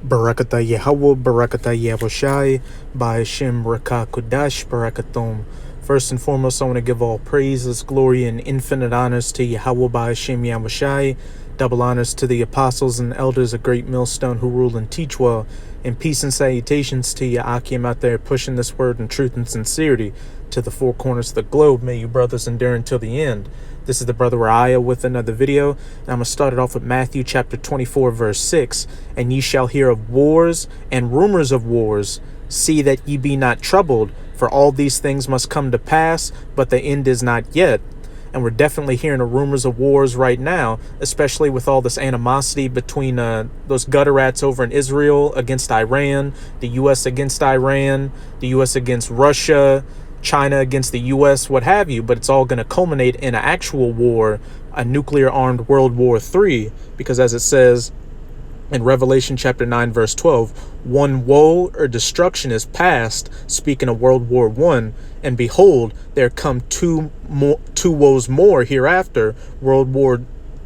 Barakatah Yahweh, Barakatah Yahushai, Ba'ashem Rakah Kudash, Barakathum. First and foremost, I want to give all praises, glory, and infinite honors to Yahweh Ba'ashem Yahushai. Double honors to the apostles and elders of Great Millstone who rule and teach well. And peace and salutations to you, Akim, out there pushing this word in truth and sincerity to the four corners of the globe. May you brothers endure until the end. This is the brother Uriah with another video, and I'm going to start it off with Matthew chapter 24, verse 6. And ye shall hear of wars and rumors of wars. See that ye be not troubled, for all these things must come to pass, but the end is not yet. And we're definitely hearing the rumors of wars right now, especially with all this animosity between those gutter rats over in Israel against Iran, the U.S. against Iran, the U.S. against Russia, China against the U.S., what have you. But it's all going to culminate in an actual war, a nuclear-armed World War III, because as it says in Revelation chapter 9, verse 12, one woe or destruction is past, speaking of World War I, and behold, there come two woes more hereafter, World War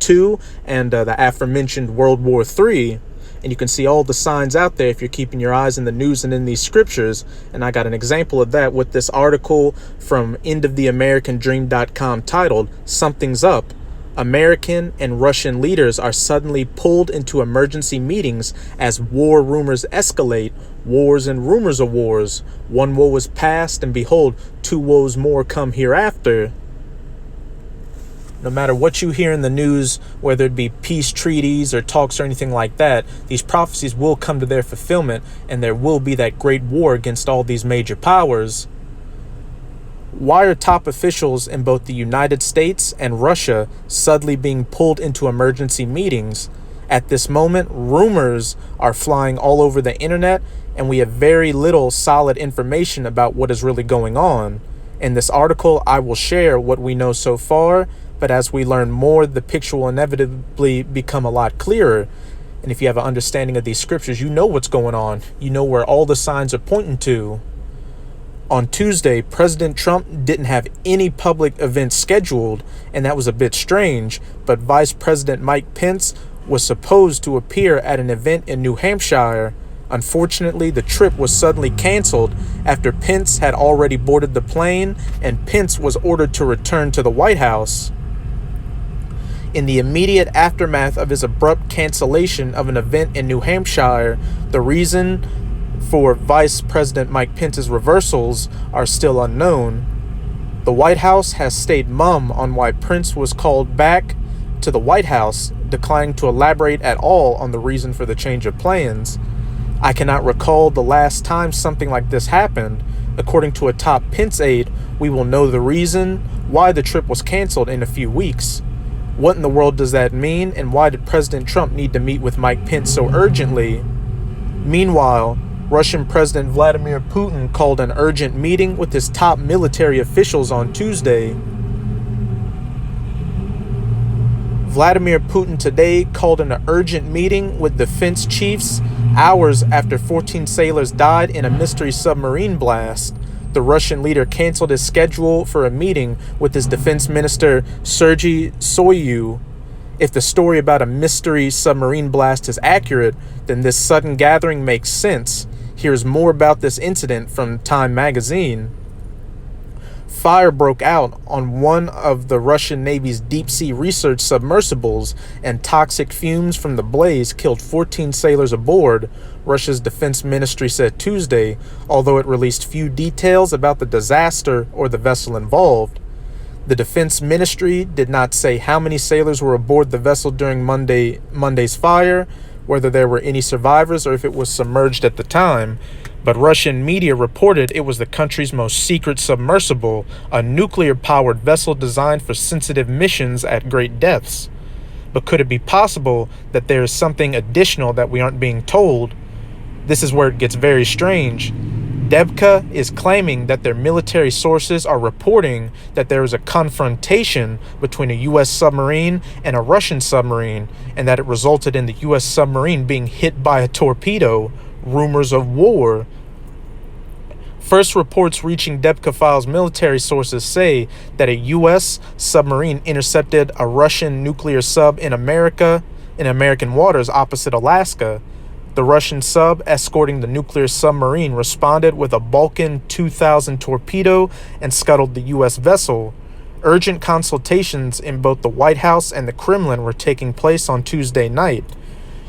II and the aforementioned World War III. And you can see all the signs out there if you're keeping your eyes in the news and in these scriptures. And I got an example of that with this article from endoftheamericandream.com titled, Something's Up. American and Russian leaders are suddenly pulled into emergency meetings as war rumors escalate. Wars and rumors of wars. One woe is past, and behold, two woes more come hereafter. No matter what you hear in the news, whether it be peace treaties or talks or anything like that, these prophecies will come to their fulfillment, and there will be that great war against all these major powers. Why are top officials in both the United States and Russia suddenly being pulled into emergency meetings? At this moment, rumors are flying all over the internet, and we have very little solid information about what is really going on. In this article, I will share what we know so far, but as we learn more, the picture will inevitably become a lot clearer. And if you have an understanding of these scriptures, you know what's going on. You know where all the signs are pointing to. On Tuesday, President Trump didn't have any public events scheduled, and that was a bit strange, but Vice President Mike Pence was supposed to appear at an event in New Hampshire. Unfortunately, the trip was suddenly canceled after Pence had already boarded the plane, and Pence was ordered to return to the White House. In the immediate aftermath of his abrupt cancellation of an event in New Hampshire, the reason for Vice President Mike Pence's reversals are still unknown. The White House has stayed mum on why Pence was called back to the White House, declining to elaborate at all on the reason for the change of plans. I cannot recall the last time something like this happened. According to a top Pence aide, we will know the reason why the trip was canceled in a few weeks. What in the world does that mean, and why did President Trump need to meet with Mike Pence so urgently? Meanwhile, Russian President Vladimir Putin called an urgent meeting with his top military officials on Tuesday. Vladimir Putin today called an urgent meeting with defense chiefs hours after 14 sailors died in a mystery submarine blast. The Russian leader canceled his schedule for a meeting with his defense minister Sergei Shoigu. If the story about a mystery submarine blast is accurate, then this sudden gathering makes sense. Here's more about this incident from Time magazine. Fire broke out on one of the Russian Navy's deep-sea research submersibles, and toxic fumes from the blaze killed 14 sailors aboard, Russia's defense ministry said Tuesday, although it released few details about the disaster or the vessel involved. The defense ministry did not say how many sailors were aboard the vessel during Monday's fire, whether there were any survivors or if it was submerged at the time, but Russian media reported it was the country's most secret submersible, a nuclear-powered vessel designed for sensitive missions at great depths. But could it be possible that there is something additional that we aren't being told? This is where it gets very strange. Debka is claiming that their military sources are reporting that there is a confrontation between a U.S. submarine and a Russian submarine, and that it resulted in the U.S. submarine being hit by a torpedo. Rumors of war. First reports reaching Debka Files military sources say that a U.S. submarine intercepted a Russian nuclear sub in American waters opposite Alaska. The Russian sub escorting the nuclear submarine responded with a Balkan 2000 torpedo and scuttled the U.S. vessel. Urgent consultations in both the White House and the Kremlin were taking place on Tuesday night.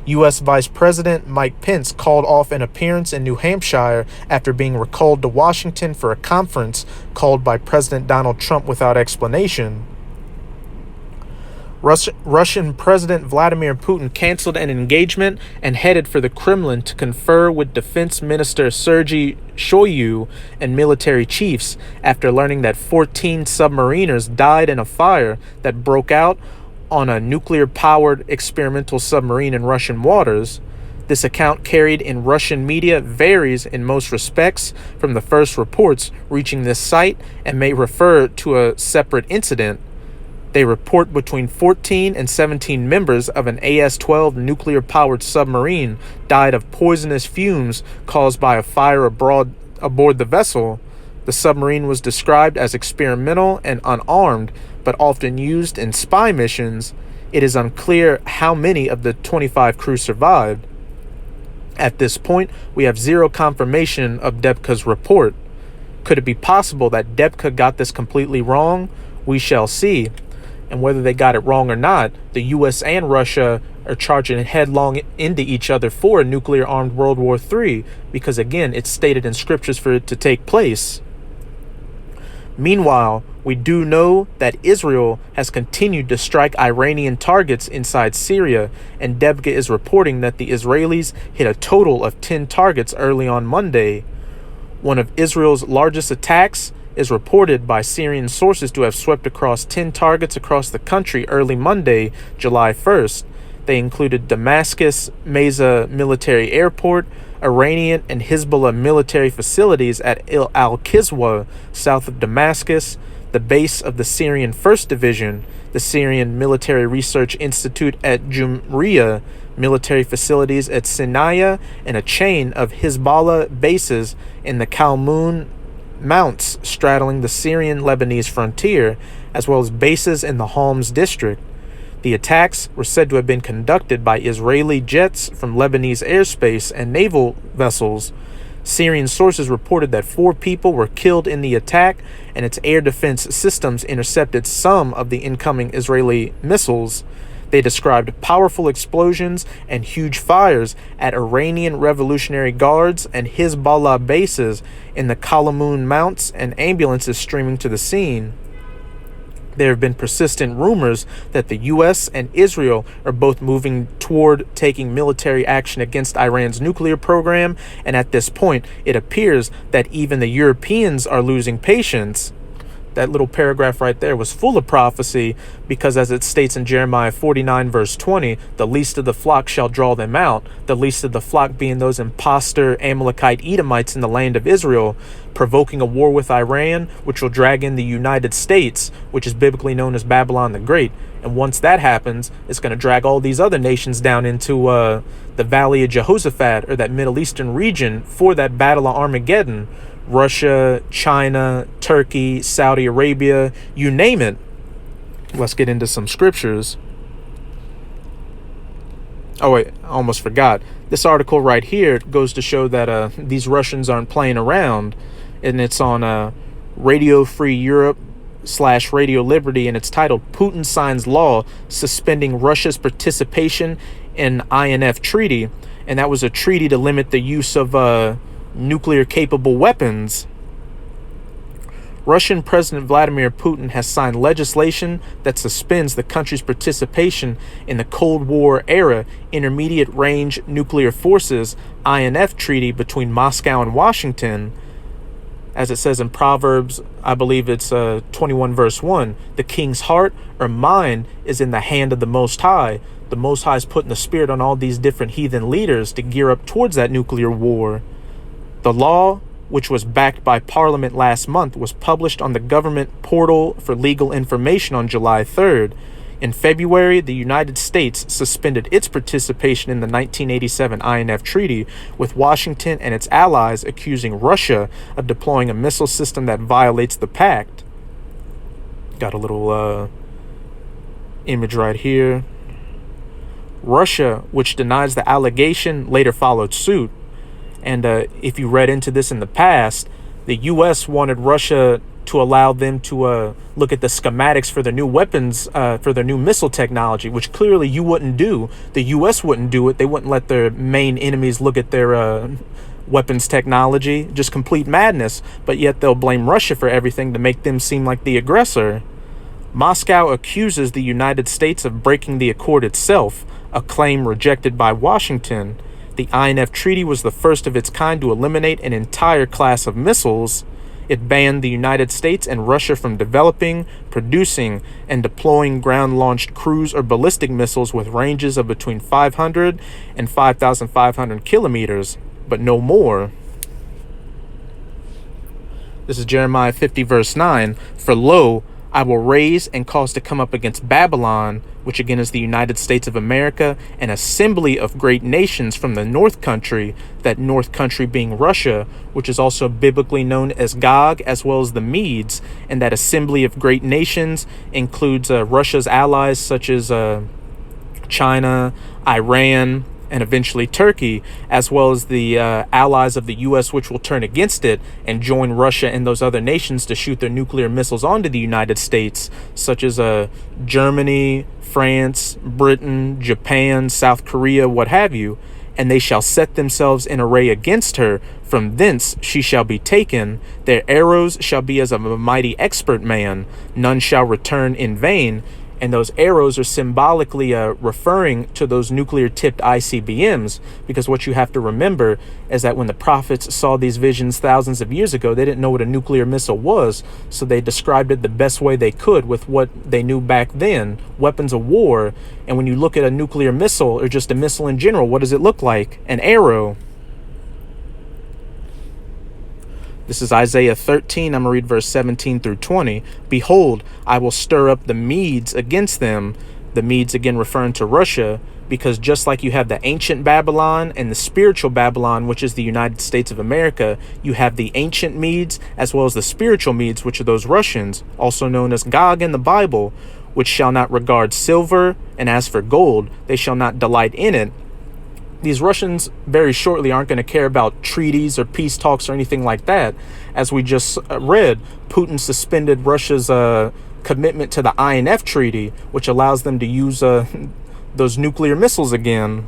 U.S. Vice President Mike Pence called off an appearance in New Hampshire after being recalled to Washington for a conference called by President Donald Trump without explanation. Russian President Vladimir Putin canceled an engagement and headed for the Kremlin to confer with Defense Minister Sergei Shoigu and military chiefs after learning that 14 submariners died in a fire that broke out on a nuclear-powered experimental submarine in Russian waters. This account carried in Russian media varies in most respects from the first reports reaching this site and may refer to a separate incident. They report between 14 and 17 members of an AS-12 nuclear-powered submarine died of poisonous fumes caused by a fire aboard the vessel. The submarine was described as experimental and unarmed, but often used in spy missions. It is unclear how many of the 25 crew survived. At this point, we have zero confirmation of Debka's report. Could it be possible that Debka got this completely wrong? We shall see. And whether they got it wrong or not, the US and Russia are charging headlong into each other for a nuclear-armed World War III, because again, it's stated in scriptures for it to take place. Meanwhile, we do know that Israel has continued to strike Iranian targets inside Syria, and Debka is reporting that the Israelis hit a total of 10 targets early on Monday. One of Israel's largest attacks is reported by Syrian sources to have swept across 10 targets across the country early Monday, July 1st. They included Damascus Mesa Military Airport, Iranian and Hezbollah military facilities at Al-Kiswa, south of Damascus, the base of the Syrian 1st Division, the Syrian Military Research Institute at Jumriya, military facilities at Sinaya, and a chain of Hezbollah bases in the Kalmun Mounts straddling the Syrian-Lebanese frontier, as well as bases in the Homs district. The attacks were said to have been conducted by Israeli jets from Lebanese airspace and naval vessels. Syrian sources reported that 4 people were killed in the attack, and its air defense systems intercepted some of the incoming Israeli missiles. They described powerful explosions and huge fires at Iranian Revolutionary Guards and Hezbollah bases in the Kalamun Mounts and ambulances streaming to the scene. There have been persistent rumors that the U.S. and Israel are both moving toward taking military action against Iran's nuclear program, and at this point, it appears that even the Europeans are losing patience. That little paragraph right there was full of prophecy, because as it states in Jeremiah 49 verse 20, the least of the flock shall draw them out, the least of the flock being those imposter Amalekite Edomites in the land of Israel, provoking a war with Iran, which will drag in the United States, which is biblically known as Babylon the Great. And once that happens, it's going to drag all these other nations down into the Valley of Jehoshaphat, or that Middle Eastern region, for that Battle of Armageddon. Russia, China, Turkey, Saudi Arabia, you name it. Let's get into some scriptures. Oh wait, I almost forgot. This article right here goes to show that these Russians aren't playing around, and it's on Radio Free Europe / Radio Liberty, and it's titled "Putin Signs Law Suspending Russia's Participation in INF Treaty," and that was a treaty to limit the use of nuclear-capable weapons. Russian President Vladimir Putin has signed legislation that suspends the country's participation in the Cold War era Intermediate Range Nuclear Forces INF treaty between Moscow and Washington. As it says in Proverbs, I believe it's 21 verse 1, the king's heart or mind is in the hand of the Most High. The Most High is putting the spirit on all these different heathen leaders to gear up towards that nuclear war. The law, which was backed by Parliament last month, was published on the government portal for legal information on July 3rd. In February, the United States suspended its participation in the 1987 INF Treaty, with Washington and its allies accusing Russia of deploying a missile system that violates the pact. Got a little image right here. Russia, which denies the allegation, later followed suit. And if you read into this in the past, the U.S. wanted Russia to allow them to look at the schematics for their new weapons, for their new missile technology, which clearly you wouldn't do. The U.S. wouldn't do it. They wouldn't let their main enemies look at their weapons technology. Just complete madness. But yet they'll blame Russia for everything to make them seem like the aggressor. Moscow accuses the United States of breaking the accord itself, a claim rejected by Washington. The INF Treaty was the first of its kind to eliminate an entire class of missiles. It banned the United States and Russia from developing, producing, and deploying ground-launched cruise or ballistic missiles with ranges of between 500 and 5,500 kilometers, but no more. This is Jeremiah 50, verse 9. For lo, I will raise and cause to come up against Babylon, which again is the United States of America, an assembly of great nations from the north country, that north country being Russia, which is also biblically known as Gog, as well as the Medes. And that assembly of great nations includes Russia's allies such as China, Iran, and eventually Turkey, as well as the allies of the U.S., which will turn against it and join Russia and those other nations to shoot their nuclear missiles onto the United States, such as Germany, France, Britain, Japan, South Korea, what have you. And they shall set themselves in array against her. From thence she shall be taken. Their arrows shall be as of a mighty expert man. None shall return in vain. And those arrows are symbolically referring to those nuclear-tipped ICBMs, because what you have to remember is that when the prophets saw these visions thousands of years ago, they didn't know what a nuclear missile was, so they described it the best way they could with what they knew back then, weapons of war. And when you look at a nuclear missile, or just a missile in general, what does it look like? An arrow. This is Isaiah 13. I'm going to read verse 17 through 20. Behold, I will stir up the Medes against them. The Medes again referring to Russia, because just like you have the ancient Babylon and the spiritual Babylon, which is the United States of America, you have the ancient Medes as well as the spiritual Medes, which are those Russians, also known as Gog in the Bible, which shall not regard silver, and as for gold, they shall not delight in it. These Russians very shortly aren't going to care about treaties or peace talks or anything like that. As we just read, Putin suspended Russia's commitment to the INF Treaty, which allows them to use those nuclear missiles again.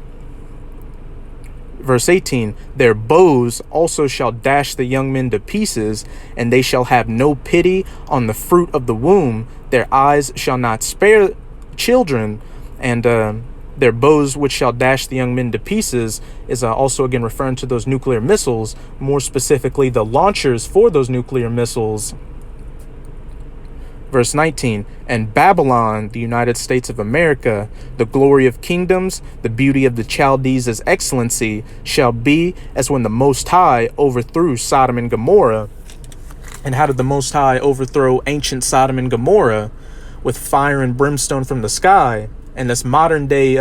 Verse 18, their bows also shall dash the young men to pieces, and they shall have no pity on the fruit of the womb. Their eyes shall not spare children, and their bows which shall dash the young men to pieces is also again referring to those nuclear missiles, more specifically the launchers for those nuclear missiles. Verse 19, and Babylon, the United States of America, the glory of kingdoms, the beauty of the Chaldees' excellency, shall be as when the Most High overthrew Sodom and Gomorrah. And how did the Most High overthrow ancient Sodom and Gomorrah? With fire and brimstone from the sky. And this modern day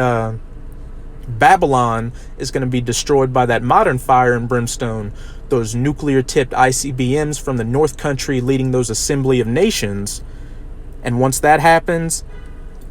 Babylon is going to be destroyed by that modern fire and brimstone, those nuclear tipped ICBMs from the North Country leading those assembly of nations. And once that happens,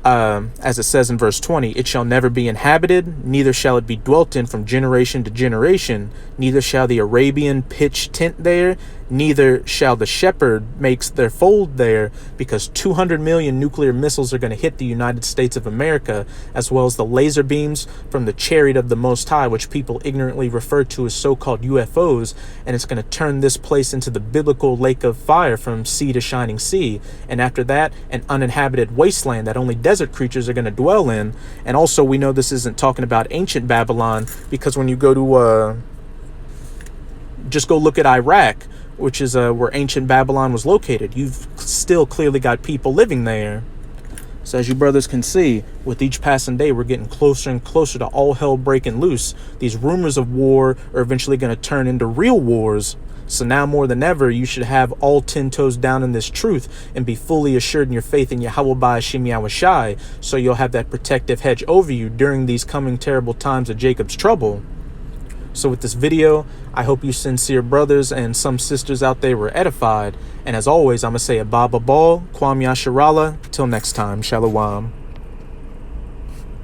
as it says in verse 20, it shall never be inhabited, neither shall it be dwelt in from generation to generation, neither shall the Arabian pitch tent there, neither shall the shepherd makes their fold there, because 200 million nuclear missiles are going to hit the United States of America, as well as the laser beams from the chariot of the Most High, which people ignorantly refer to as so-called UFOs, and it's going to turn this place into the biblical lake of fire from sea to shining sea, and after that, an uninhabited wasteland that only desert creatures are going to dwell in. And also, we know this isn't talking about ancient Babylon, because when you go to just go look at Iraq, which is where ancient Babylon was located, you've still clearly got people living there. So as you brothers can see, with each passing day, we're getting closer and closer to all hell breaking loose. These rumors of war are eventually going to turn into real wars. So now more than ever, you should have all 10 toes down in this truth and be fully assured in your faith in Yahweh Ba'Hashem Yahushai, so you'll have that protective hedge over you during these coming terrible times of Jacob's trouble. So with this video, I hope you sincere brothers and some sisters out there were edified. And as always, I'm going to say Abba Ball, Kwam Yasharala. Till next time, Shalom.